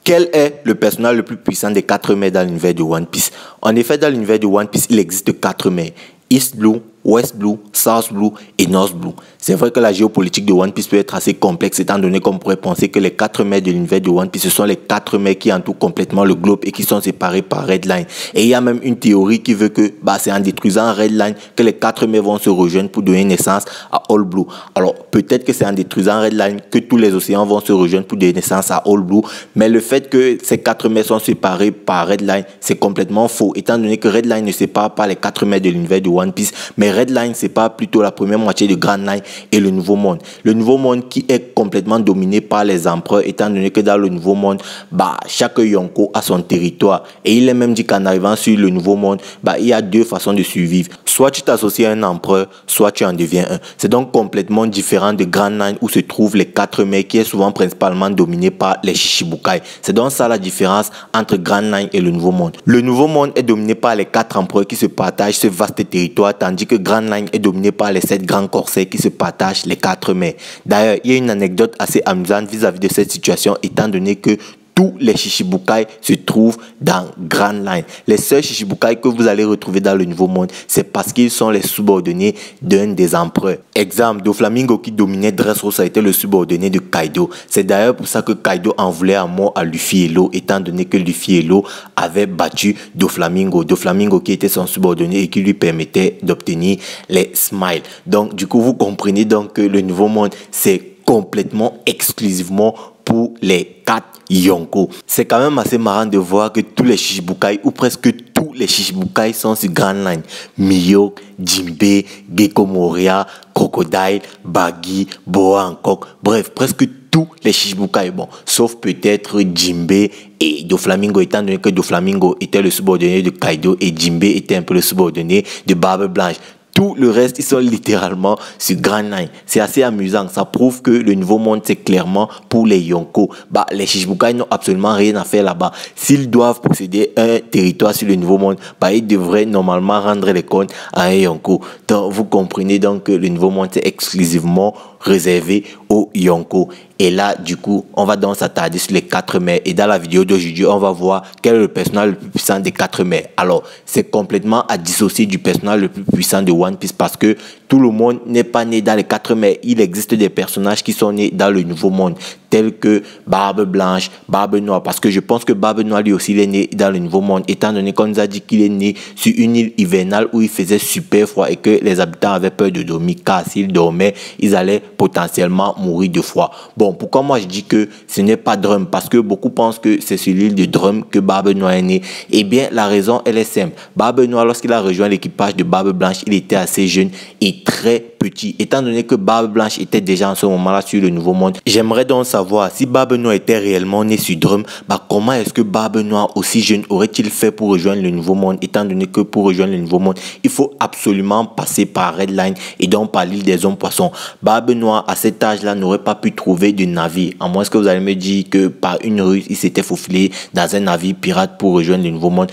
Quel est le personnage le plus puissant des 4 mers dans l'univers de One Piece? En effet, dans l'univers de One Piece, il existe 4 mers. East Blue, West Blue, South Blue et North Blue. C'est vrai que la géopolitique de One Piece peut être assez complexe étant donné qu'on pourrait penser que les 4 mers de l'univers de One Piece, ce sont les 4 mers qui entourent complètement le globe et qui sont séparés par Red Line. Et il y a même une théorie qui veut que c'est en détruisant Red Line que les 4 mers vont se rejoindre pour donner naissance à All Blue. Alors peut-être que c'est en détruisant Red Line que tous les océans vont se rejoindre pour donner naissance à All Blue. Mais le fait que ces 4 mers sont séparés par Red Line, c'est complètement faux étant donné que Red Line ne sépare pas les 4 mers de l'univers de One Piece, mais Red Line sépare plutôt la première moitié de Grand Line et le Nouveau Monde. Le Nouveau Monde qui est complètement dominé par les empereurs étant donné que dans le Nouveau Monde, chaque Yonko a son territoire. Et il est même dit qu'en arrivant sur le Nouveau Monde, il y a 2 façons de survivre. Soit tu t'associes à un empereur, soit tu en deviens un. C'est donc complètement différent de Grand Line où se trouvent les 4 mers qui est souvent principalement dominé par les Shichibukai. C'est donc ça la différence entre Grand Line et le Nouveau Monde. Le Nouveau Monde est dominé par les 4 empereurs qui se partagent ce vaste territoire, tandis que Grand Line est dominé par les 7 grands corsaires qui se partagent les 4 mers. D'ailleurs, il y a une anecdote assez amusante vis-à-vis de cette situation étant donné que tous les Shichibukai se trouvent dans Grand Line. Les seuls Shichibukai que vous allez retrouver dans le Nouveau Monde, c'est parce qu'ils sont les subordonnés d'un des empereurs. Exemple, Doflamingo qui dominait Dressrosa était le subordonné de Kaido. C'est d'ailleurs pour ça que Kaido en voulait à mort à Luffy et Law, étant donné que Luffy et Law avaient battu Doflamingo. Doflamingo qui était son subordonné et qui lui permettait d'obtenir les Smiles. Donc, du coup, vous comprenez donc que le Nouveau Monde, c'est complètement exclusivement pour les 4 Yonko. C'est quand même assez marrant de voir que tous les Shichibukai, ou presque tous les Shichibukai sont sur Grand Line. Mihawk, Jinbei, Gecko Moria, Crocodile, Buggy, Boa Hancock, bref, presque tous les Shichibukai, sauf peut-être Jinbei et Doflamingo, étant donné que Doflamingo était le subordonné de Kaido et Jinbei était un peu le subordonné de Barbe Blanche. Tout le reste, ils sont littéralement sur Grand Line. C'est assez amusant. Ça prouve que le Nouveau Monde, c'est clairement pour les Yonko. Les Shichibukai n'ont absolument rien à faire là-bas. S'ils doivent posséder un territoire sur le Nouveau Monde, ils devraient normalement rendre les comptes à un Yonko. Donc, vous comprenez donc que le Nouveau Monde, c'est exclusivement réservé aux Yonko. Et là, du coup, on va donc s'attarder sur les 4 mers. Et dans la vidéo d'aujourd'hui, on va voir quel est le personnage le plus puissant des 4 mers. Alors, c'est complètement à dissocier du personnage le plus puissant de One Piece parce que tout le monde n'est pas né dans les 4 mers. Il existe des personnages qui sont nés dans le Nouveau Monde, tels que Barbe Blanche, Barbe Noire. Parce que je pense que Barbe Noire, lui aussi, il est né dans le Nouveau Monde, étant donné qu'on nous a dit qu'il est né sur une île hivernale où il faisait super froid et que les habitants avaient peur de dormir, car s'ils dormaient, ils allaient potentiellement mourir de froid. Pourquoi moi je dis que ce n'est pas Drum? Parce que beaucoup pensent que c'est sur l'île de Drum que Barbe Noire est né. Eh bien, la raison, elle est simple. Barbe Noire, lorsqu'il a rejoint l'équipage de Barbe Blanche, il était assez jeune et très petit. Étant donné que Barbe Blanche était déjà en ce moment-là sur le Nouveau Monde, j'aimerais donc savoir si Barbe Noire était réellement né sur Drum, comment est-ce que Barbe Noire aussi jeune aurait-il fait pour rejoindre le Nouveau Monde? Étant donné que pour rejoindre le Nouveau Monde, il faut absolument passer par Red Line et donc par l'île des hommes poissons. Barbe Noire, à cet âge-là, n'aurait pas pu trouver de navire, à moins que vous allez me dire que par une ruse, il s'était faufilé dans un navire pirate pour rejoindre le Nouveau Monde.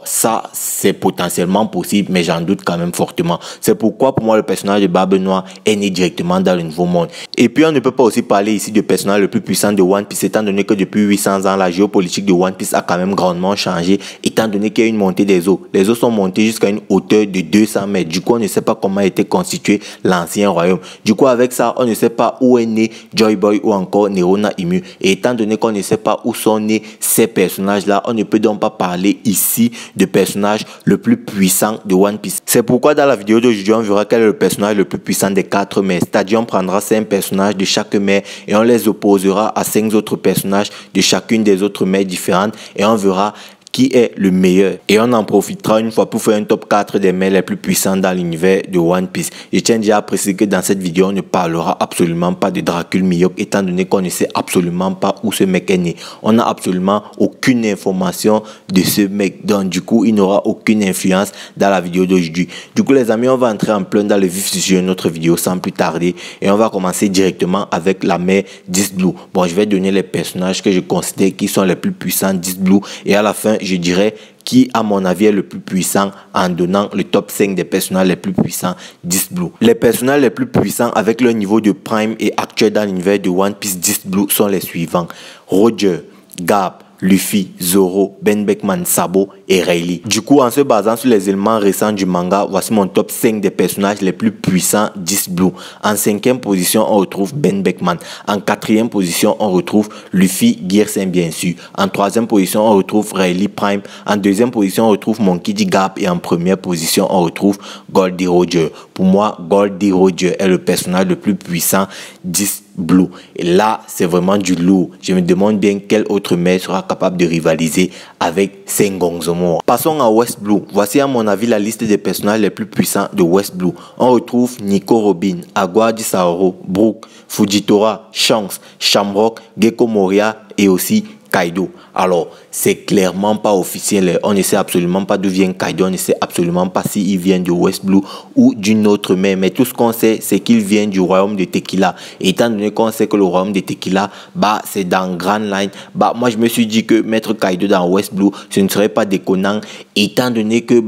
Ça, c'est potentiellement possible, mais j'en doute quand même fortement. C'est pourquoi, pour moi, le personnage de Barbe Noire est né directement dans le Nouveau Monde. Et puis, on ne peut pas aussi parler ici du personnage le plus puissant de One Piece, étant donné que depuis 800 ans, la géopolitique de One Piece a quand même grandement changé, étant donné qu'il y a une montée des eaux. Les eaux sont montées jusqu'à une hauteur de 200 mètres. Du coup, on ne sait pas comment était constitué l'ancien royaume. Du coup, avec ça, on ne sait pas où est né Joy Boy ou encore Nerona Imu. Et étant donné qu'on ne sait pas où sont nés ces personnages-là, on ne peut donc pas parler ici de personnage le plus puissant de One Piece. C'est pourquoi dans la vidéo d'aujourd'hui, on verra quel est le personnage le plus puissant des 4 mers. C'est-à-dire, on prendra 5 personnages de chaque mer et on les opposera à 5 autres personnages de chacune des autres mers différentes et on verra qui est le meilleur. Et on en profitera une fois pour faire un top 4 des mers les plus puissants dans l'univers de One Piece. Je tiens déjà à préciser que dans cette vidéo, on ne parlera absolument pas de Dracul Mihawk, étant donné qu'on ne sait absolument pas où ce mec est né. On n'a absolument aucune information de ce mec. Donc du coup, il n'aura aucune influence dans la vidéo d'aujourd'hui. Du coup, les amis, on va entrer en plein dans le vif du sujet de notre vidéo sans plus tarder. Et on va commencer directement avec la mer d'East Blue. Je vais donner les personnages que je considère qui sont les plus puissants d'East Blue. Et à la fin, je dirais qui, à mon avis, est le plus puissant en donnant le top 5 des personnages les plus puissants d'East Blue. Les personnages les plus puissants avec leur niveau de prime et actuel dans l'univers de One Piece d'East Blue sont les suivants: Roger, Garp, Luffy, Zoro, Ben Beckman, Sabo et Rayleigh. Du coup, en se basant sur les éléments récents du manga, voici mon top 5 des personnages les plus puissants d'East Blue. En 5e position, on retrouve Ben Beckman. En 4e position, on retrouve Luffy, Gear bien sûr. En 3e position, on retrouve Rayleigh Prime. En 2e position, on retrouve Monkey D. Garp. Et en 1re position, on retrouve Goldie Roger. Pour moi, Goldie Roger est le personnage le plus puissant d'East Blue. Et là, c'est vraiment du lourd. Je me demande bien quel autre mec sera capable de rivaliser avec Sengoku Zomo. Passons à West Blue. Voici à mon avis la liste des personnages les plus puissants de West Blue. On retrouve Nico Robin, Aguadi Saoro, Brook, Fujitora, Shanks, Shamrock, Gecko Moria et aussi Kaido. Alors, c'est clairement pas officiel. On ne sait absolument pas d'où vient Kaido. On ne sait absolument pas s'il vient de West Blue ou d'une autre mer. Mais tout ce qu'on sait, c'est qu'il vient du royaume de Tequila. Et étant donné qu'on sait que le royaume de Tequila, c'est dans Grand Line. Moi, je me suis dit que mettre Kaido dans West Blue, ce ne serait pas déconnant. Étant donné que,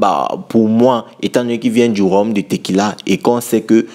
pour moi, étant donné qu'il vient du royaume de Tequila et qu'on sait que,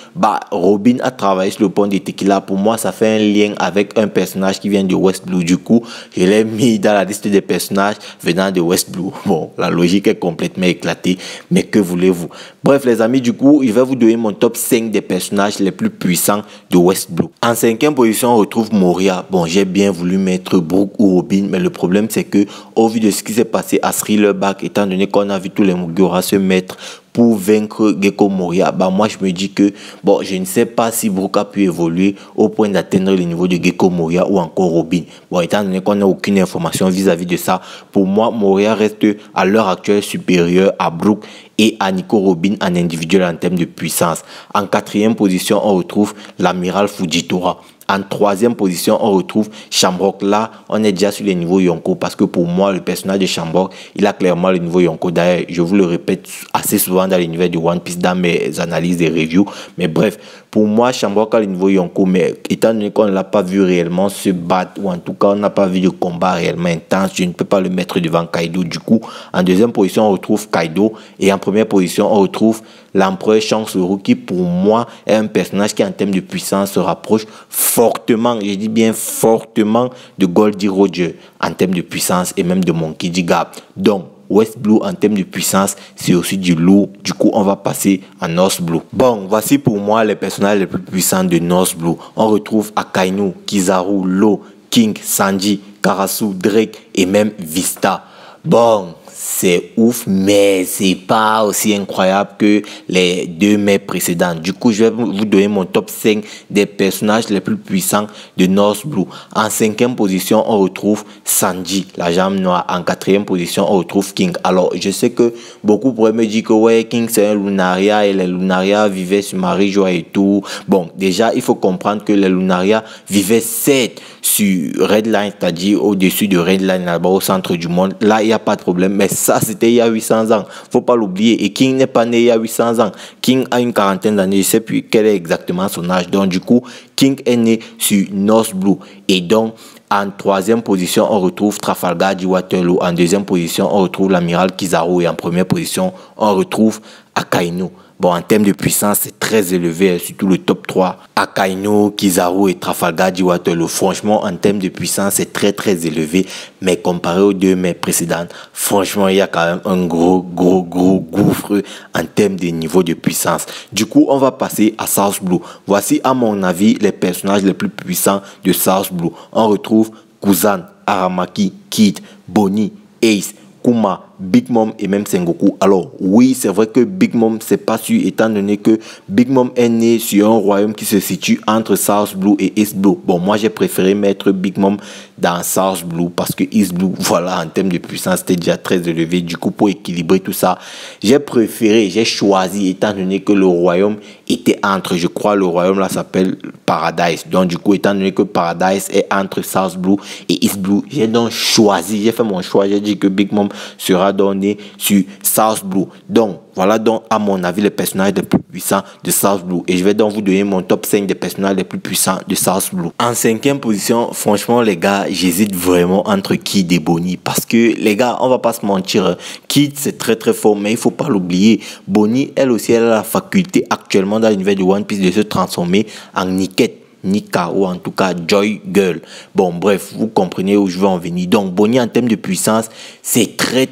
Robin a travaillé sur le pont de Tequila, pour moi, ça fait un lien avec un personnage qui vient de West Blue. Du coup, je l'ai mis dans la liste des personnages venant de West Blue. Bon, la logique est complètement éclatée, mais que voulez-vous? Bref, les amis, du coup, je vais vous donner mon top 5 des personnages les plus puissants de West Blue. En 5e position, on retrouve Moria. Bon, j'ai bien voulu mettre Brook ou Robin, mais le problème, c'est que, au vu de ce qui s'est passé à Thriller-Bark, étant donné qu'on a vu tous les Mugiwara se mettre pour vaincre Gecko Moria, moi je me dis que je ne sais pas si Brook a pu évoluer au point d'atteindre le niveau de Gecko Moria ou encore Robin. Étant donné qu'on n'a aucune information vis-à-vis de ça, pour moi Moria reste à l'heure actuelle supérieur à Brook et à Nico Robin en individuel en termes de puissance. En 4e position, on retrouve l'amiral Fujitora. En 3e position, on retrouve Shamrock. Là, on est déjà sur les niveaux Yonko parce que pour moi, le personnage de Shamrock, il a clairement le niveau Yonko. D'ailleurs, je vous le répète assez souvent dans l'univers de One Piece, dans mes analyses et reviews. Mais bref, pour moi, Shamrock a le niveau Yonko. Mais étant donné qu'on ne l'a pas vu réellement se battre, ou en tout cas, on n'a pas vu de combat réellement intense, je ne peux pas le mettre devant Kaido. Du coup, en 2e position, on retrouve Kaido. Et en 1re position, on retrouve l'empereur Shanks, qui pour moi est un personnage qui en termes de puissance se rapproche fortement, je dis bien fortement, de Goldie Roger en termes de puissance et même de Monkey D. Garp. Donc West Blue en termes de puissance, c'est aussi du lourd. Du coup, on va passer à North Blue. Bon, voici pour moi les personnages les plus puissants de North Blue. On retrouve Akainu, Kizaru, Law, King, Sanji, Karasu, Drake et même Vista. Bon, c'est ouf, mais c'est pas aussi incroyable que les 2 mai précédents. Du coup, je vais vous donner mon top 5 des personnages les plus puissants de North Blue. En 5e position, on retrouve Sanji, la jambe noire. En 4e position, on retrouve King. Alors, je sais que beaucoup pourraient me dire que ouais, King c'est un Lunaria et les Lunaria vivaient sur Marie-Joie et tout. Bon, déjà, il faut comprendre que les Lunaria vivaient 7 sur Red Line, c'est-à-dire au-dessus de Red Line, là-bas au centre du monde. Là, il n'y a pas de problème. Mais ça, c'était il y a 800 ans. Faut pas l'oublier. Et King n'est pas né il y a 800 ans. King a une quarantaine d'années. Je ne sais plus quel est exactement son âge. Donc, du coup, King est né sur North Blue. Et donc, en 3e position, on retrouve Trafalgar du Waterloo. En 2e position, on retrouve l'amiral Kizaru. Et en 1re position, on retrouve Akainu. Bon, en termes de puissance, c'est très élevé, surtout le top 3. Akainu, Kizaru et Trafalgar du Waterloo. Franchement, en termes de puissance, c'est très très élevé. Mais comparé aux 2 mai précédentes, franchement, il y a quand même un gros gouffre en termes de niveau de puissance. Du coup, on va passer à South Blue. Voici, à mon avis, les personnages les plus puissants de South Blue. On retrouve Kuzan, Aramaki, Kid, Bonnie, Ace, Kuma, Big Mom et même Sengoku. Alors oui, c'est vrai que Big Mom, c'est pas sûr, étant donné que Big Mom est né sur un royaume qui se situe entre South Blue et East Blue. Bon, moi j'ai préféré mettre Big Mom dans South Blue parce que East Blue, voilà, en termes de puissance, c'était déjà très élevé. Du coup, pour équilibrer tout ça, j'ai choisi, étant donné que le royaume était entre, je crois le royaume là s'appelle Paradise. Donc du coup, étant donné que Paradise est entre South Blue et East Blue, j'ai donc choisi, j'ai fait mon choix, j'ai dit que Big Mom sera donné sur South Blue. Donc voilà donc à mon avis les personnages les plus puissants de South Blue. Et je vais donc vous donner mon top 5 des personnages les plus puissants de South Blue. En 5e position, franchement les gars, j'hésite vraiment entre Kid et Bonnie. Parce que les gars, on va pas se mentir, Kid c'est très très fort, mais il faut pas l'oublier. Bonnie, elle aussi, elle a la faculté actuellement dans l'univers de One Piece de se transformer en Niket. Nika ou en tout cas Joy Girl. Bon, bref, vous comprenez où je veux en venir. Donc, Bonnie en termes de puissance, c'est très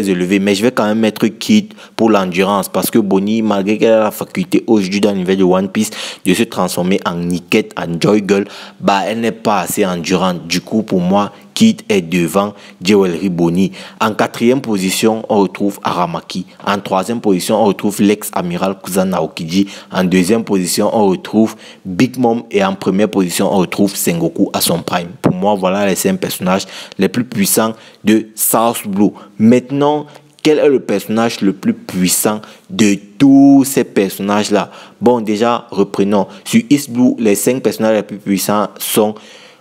élevé. Mais je vais quand même mettre Kid pour l'endurance parce que Bonnie, malgré qu'elle a la faculté aujourd'hui dans l'univers de One Piece de se transformer en Niket, en Joy Girl, bah, elle n'est pas assez endurante. Du coup, pour moi, Kid est devant Jewelry Bonnie. En quatrième position, on retrouve Aramaki. En troisième position, on retrouve l'ex-amiral Kuzan Naokiji. En deuxième position, on retrouve Big Mom. Et en première position, on retrouve Sengoku à son prime. Pour moi, voilà les 5 personnages les plus puissants de South Blue. Maintenant, quel est le personnage le plus puissant de tous ces personnages-là? Bon, déjà, reprenons. Sur East Blue, les 5 personnages les plus puissants sont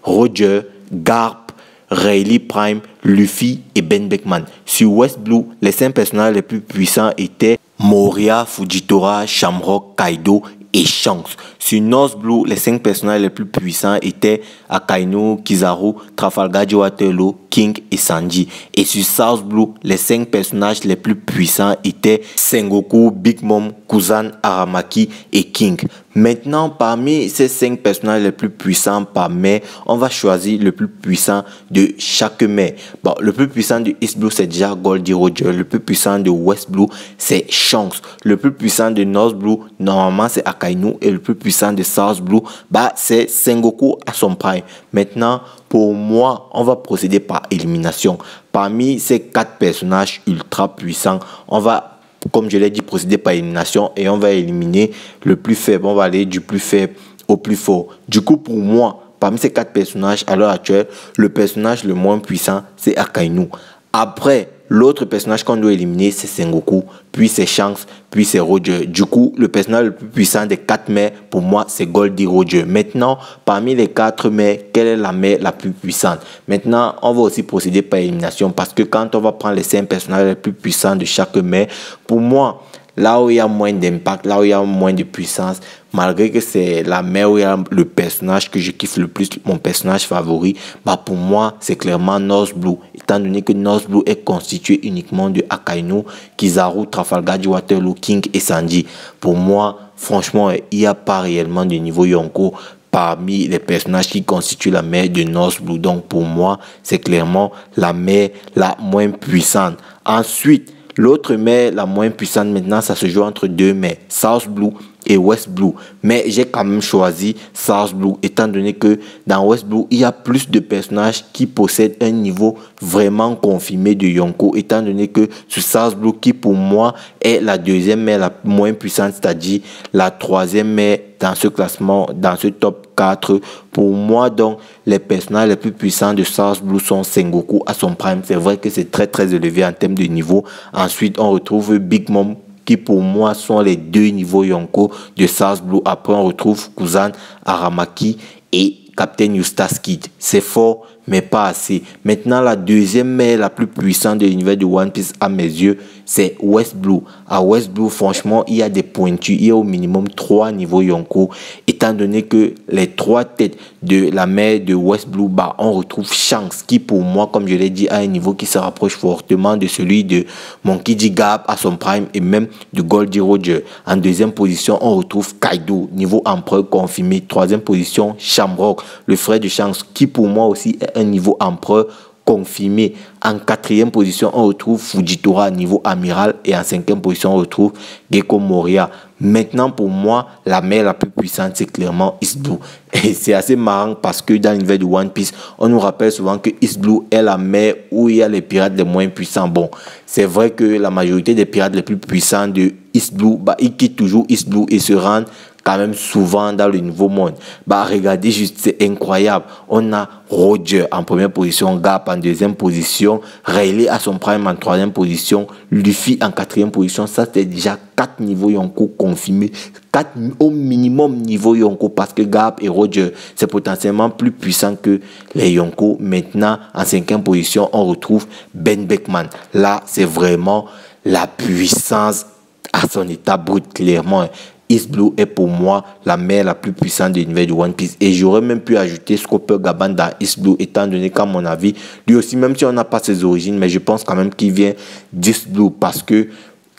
Roger, Garp, Rayleigh Prime, Luffy et Ben Beckman. Sur West Blue, les 5 personnages les plus puissants étaient Moria, Fujitora, Shamrock, Kaido et Shanks. Sur North Blue, les 5 personnages les plus puissants étaient Akainu, Kizaru, Trafalgar Waterloo, King et Sanji. Et sur South Blue, les 5 personnages les plus puissants étaient Sengoku, Big Mom, Kuzan, Aramaki et King. Maintenant, parmi ces 5 personnages les plus puissants par mai, on va choisir le plus puissant de chaque mai. Bon, le plus puissant de East Blue, c'est déjà Goldie Roger. Le plus puissant de West Blue, c'est Shanks. Le plus puissant de North Blue, normalement, c'est Akainu. Et le plus puissant de South Blue, bah, c'est Sengoku à son prime. Maintenant, pour moi, on va procéder par élimination. Parmi ces 4 personnages ultra puissants, on va, comme je l'ai dit, procéder par élimination et on va éliminer le plus faible. On va aller du plus faible au plus fort. Du coup, pour moi, parmi ces 4 personnages, à l'heure actuelle, le personnage le moins puissant, c'est Akainu. Après, l'autre personnage qu'on doit éliminer, c'est Sengoku, puis c'est Shanks, puis c'est Roger. Du coup, le personnage le plus puissant des 4 mères, pour moi, c'est Goldie Roger. Maintenant, parmi les 4 mères, quelle est la mère la plus puissante? Maintenant, on va aussi procéder par élimination parce que quand on va prendre les 5 personnages les plus puissants de chaque mère, pour moi, là où il y a moins d'impact, là où il y a moins de puissance, malgré que c'est la mère où il y a le personnage que je kiffe le plus, mon personnage favori, bah pour moi, c'est clairement North Blue. Étant donné que North Blue est constitué uniquement de Akainu, Kizaru, Trafalgar Waterloo, King et Sanji. Pour moi, franchement, il n'y a pas réellement de niveau Yonko parmi les personnages qui constituent la mère de North Blue. Donc pour moi, c'est clairement la mère la moins puissante. Ensuite, l'autre mère la moins puissante maintenant, ça se joue entre 2 mères, South Blue et West Blue. Mais j'ai quand même choisi South Blue étant donné que dans West Blue, il y a plus de personnages qui possèdent un niveau vraiment confirmé de Yonko. Étant donné que sur South Blue, qui pour moi est la deuxième mère la moins puissante, c'est-à-dire la 3e mère dans ce classement, dans ce top 4. Pour moi, donc, les personnages les plus puissants de South Blue sont Sengoku à son prime. C'est vrai que c'est très élevé en termes de niveau. Ensuite, on retrouve Big Mom, qui pour moi sont les 2 niveaux Yonko de South Blue. Après, on retrouve Kuzan, Aramaki et Captain Eustace Kid. C'est fort, mais pas assez. Maintenant, la deuxième mère la plus puissante de l'univers de One Piece, à mes yeux, c'est West Blue. À West Blue, franchement, il y a des pointus. Il y a au minimum 3 niveaux Yonko. Étant donné que les 3 têtes de la mère de West Blue, bah, on retrouve Shanks, qui pour moi, comme je l'ai dit, a un niveau qui se rapproche fortement de celui de Monkey D. Garp à son prime et même de Goldie Roger. En deuxième position, on retrouve Kaido, niveau empereur confirmé. Troisième position, Shamrock, le frère de Shanks, qui pour moi aussi est un niveau empereur confirmé. En quatrième position, on retrouve Fujitora, niveau amiral. Et en cinquième position, on retrouve Gecko Moria. Maintenant, pour moi, la mère la plus puissante, c'est clairement East Blue. Et c'est assez marrant parce que dans l'univers de One Piece, on nous rappelle souvent que East Blue est la mer où il y a les pirates les moins puissants. Bon, c'est vrai que la majorité des pirates les plus puissants de East Blue, bah, ils quittent toujours East Blue et se rendent quand même souvent dans le nouveau monde. Bah, regardez juste, c'est incroyable. On a Roger en première position, Garp en deuxième position, Rayleigh à son prime en troisième position, Luffy en quatrième position. Ça, c'est déjà 4 niveaux Yonko confirmés. 4 au minimum niveau Yonko parce que Garp et Roger, c'est potentiellement plus puissant que les Yonko. Maintenant, en cinquième position, on retrouve Ben Beckman. Là, c'est vraiment la puissance à son état brut, clairement. East Blue est pour moi la mère la plus puissante de l'univers de One Piece. Et j'aurais même pu ajouter Scopper Gaban dans East Blue, étant donné qu'à mon avis, lui aussi, même si on n'a pas ses origines, mais je pense quand même qu'il vient d'East Blue parce que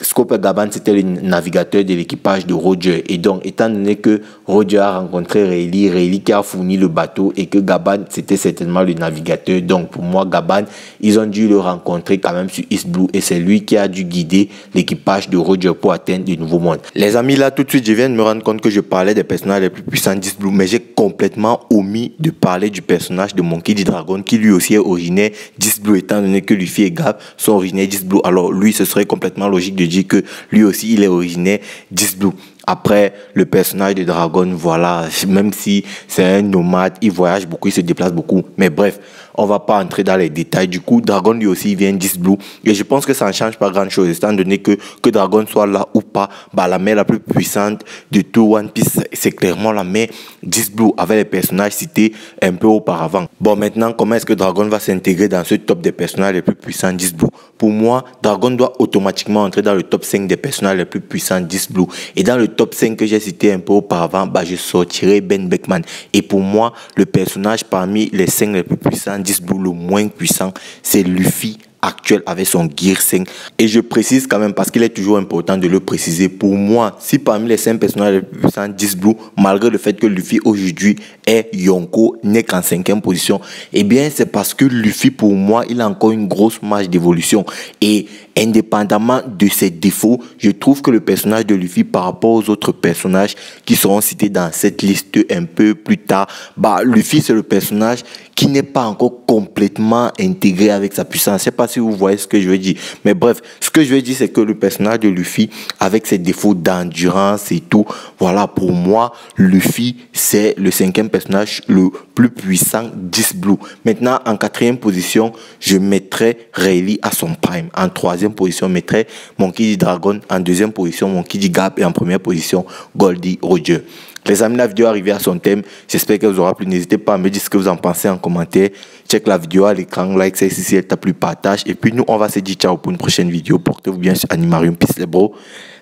Scope Gaban, c'était le navigateur de l'équipage de Roger. Et donc, étant donné que Roger a rencontré Rayleigh qui a fourni le bateau et que Gaban, c'était certainement le navigateur. Donc, pour moi, Gaban, ils ont dû le rencontrer quand même sur East Blue et c'est lui qui a dû guider l'équipage de Roger pour atteindre le nouveau monde. Les amis, là, tout de suite, je viens de me rendre compte que je parlais des personnages les plus puissants d'East Blue, mais j'ai complètement omis de parler du personnage de Monkey D. Dragon qui lui aussi est originaire d'East Blue, étant donné que Luffy et Gap sont originaires d'East Blue. Alors, lui, ce serait complètement logique de dire que lui aussi il est originaire d'East Blue. Après, le personnage de Dragon, voilà, même si c'est un nomade, il voyage beaucoup, il se déplace beaucoup. Mais bref, on va pas entrer dans les détails. Du coup, Dragon lui aussi vient d'East Blue. Et je pense que ça ne change pas grand chose, étant donné que Dragon soit là ou pas, bah, la mer la plus puissante de tout One Piece, c'est clairement la mer d'East Blue, avec les personnages cités un peu auparavant. Bon, maintenant, comment est-ce que Dragon va s'intégrer dans ce top des personnages les plus puissants d'East Blue? Pour moi, Dragon doit automatiquement entrer dans le top 5 des personnages les plus puissants d'East Blue. Et dans le top 5 que j'ai cité un peu auparavant, bah, je sortirai Ben Beckman. Et pour moi, le personnage parmi les 5 les plus puissants d'East Blue, le moins puissant, c'est Luffy actuel avec son Gear 5. Et je précise quand même parce qu'il est toujours important de le préciser. Pour moi, si parmi les 5 personnages les plus puissants d'East Blue, malgré le fait que Luffy aujourd'hui est Yonko, n'est qu'en 5e position, eh bien c'est parce que Luffy pour moi, il a encore une grosse marge d'évolution. Et indépendamment de ses défauts, je trouve que le personnage de Luffy par rapport aux autres personnages qui seront cités dans cette liste un peu plus tard, bah Luffy c'est le personnage qui n'est pas encore complètement intégré avec sa puissance. Je ne sais pas si vous voyez ce que je veux dire. Mais bref, ce que je veux dire, c'est que le personnage de Luffy, avec ses défauts d'endurance et tout, voilà, pour moi, Luffy, c'est le 5e personnage le plus puissant d'East Blue. Maintenant, en 4e position, je mettrai Rayleigh à son prime. En 3e position, je mettrai Monkey D. Dragon. En 2e position, Monkey D. Gap. Et en 1re position, Goldie Roger. Les amis, la vidéo est arrivée à son thème. J'espère qu'elle vous aura plu. N'hésitez pas à me dire ce que vous en pensez en commentaire. Check la vidéo à l'écran, like celle-ci si elle t'a plu, partage. Et puis nous, on va se dire ciao pour une prochaine vidéo. Portez-vous bien sur Animarium. Peace les bros.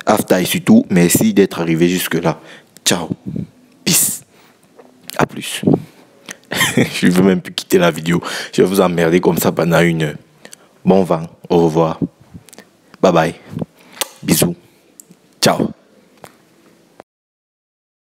After et surtout, merci d'être arrivé jusque-là. Ciao. Peace. À plus. Je ne veux même plus quitter la vidéo. Je vais vous emmerder comme ça pendant 1 heure. Bon vent. Au revoir. Bye bye. Bisous. Ciao.